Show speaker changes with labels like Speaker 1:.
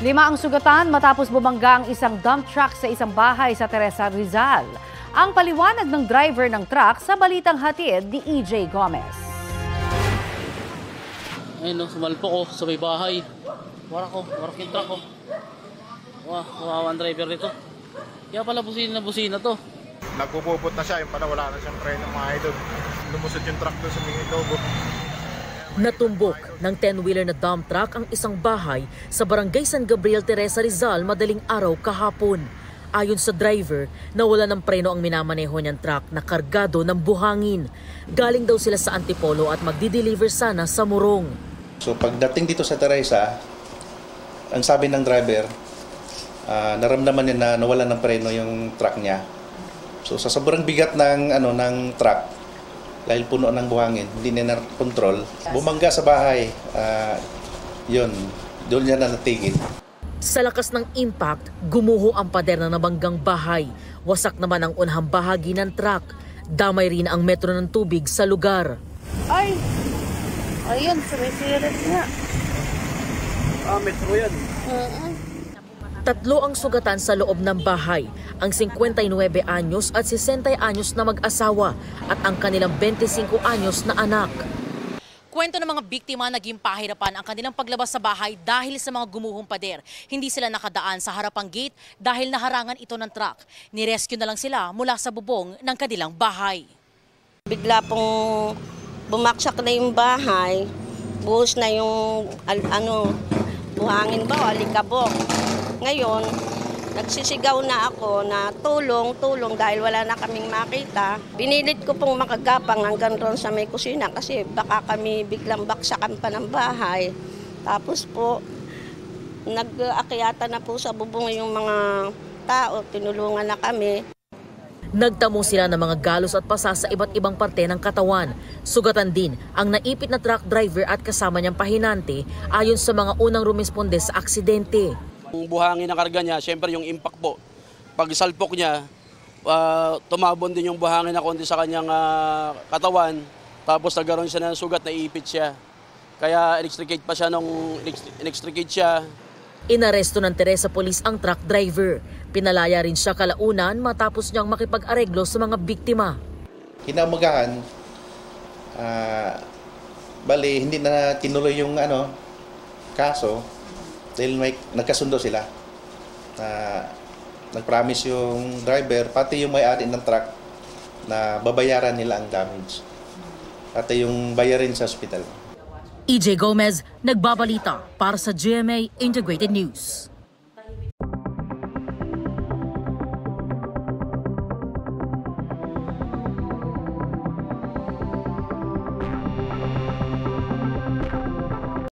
Speaker 1: 5 ang sugatan matapos bumangga ang isang dump truck sa isang bahay sa Teresa, Rizal. Ang paliwanag ng driver ng truck sa balitang hatid ni EJ Gomez.
Speaker 2: Ayun, sumalpo ko sa may bahay. Warak yung truck ko. Kawawa ang driver nito. Kaya pala busina to.
Speaker 3: Nagpupupot na siya, yung pala wala na siyang preno mga idol. Lumusot yung truck doon sa Minitogo.
Speaker 4: Natumbok ng 10-wheeler na dump truck ang isang bahay sa barangay San Gabriel, Teresa, Rizal madaling araw kahapon. Ayon sa driver, nawala ng preno ang minamaneho niyang truck na kargado ng buhangin. Galing daw sila sa Antipolo at magdi-deliver sana sa Morong.
Speaker 5: So pagdating dito sa Teresa, ang sabi ng driver, naramdaman niya na nawala ng preno yung truck niya. So sa sobrang bigat ng truck, dahil puno ng buhangin, hindi niya na-control, bumangga sa bahay. Doon niya na natigil.
Speaker 4: Sa lakas ng impact, gumuho ang pader ng nabanggang bahay. Wasak naman ang unahang bahagi ng truck. Damay rin ang metro ng tubig sa lugar.
Speaker 6: Ayun, sumisirit nga.
Speaker 2: Metro yan.
Speaker 4: 3 ang sugatan sa loob ng bahay, ang 59 anyos at 60 anyos na mag-asawa at ang kanilang 25 anyos na anak. Kwento ng mga biktima, naging pahirapan ang kanilang paglabas sa bahay dahil sa mga gumuhong pader. Hindi sila nakadaan sa harapang gate dahil naharangan ito ng truck. Nirescue na lang sila mula sa bubong ng kanilang bahay.
Speaker 6: Bigla pong bumaksak na yung bahay, buhos na yung buhangin ba o alikabok. Ngayon, nagsisigaw na ako na tulong dahil wala na kaming makita. Binilit ko pong makagapang hanggang doon sa may kusina kasi baka kami biglang baksakan pa ng bahay. Tapos po, nag-akyata na po sa bubong yung mga tao, tinulungan na kami.
Speaker 4: Nagtamo sila ng mga galos at pasa sa iba't ibang parte ng katawan. Sugatan din ang naipit na truck driver at kasama niyang pahinante ayon sa mga unang rumisponde sa aksidente.
Speaker 7: Yung buhangin na karga niya, siyempre yung impact po. Pag salpok niya, tumabon din yung buhangin na konti sa kanyang katawan. Tapos nagkaroon siya ng sugat, naipit siya. Kaya inextricate siya.
Speaker 4: Inaresto ng Teresa Police ang truck driver. Pinalaya rin siya kalaunan matapos niyang makipag-areglo sa mga biktima.
Speaker 5: Kinaumagahan, hindi na tinuloy yung kaso dahil nagkasundo sila. Nag-promise yung driver, pati yung may-ari ng truck na babayaran nila ang damage. Pati yung bayarin sa ospital.
Speaker 4: EJ Gomez, nagbabalita para sa GMA Integrated News.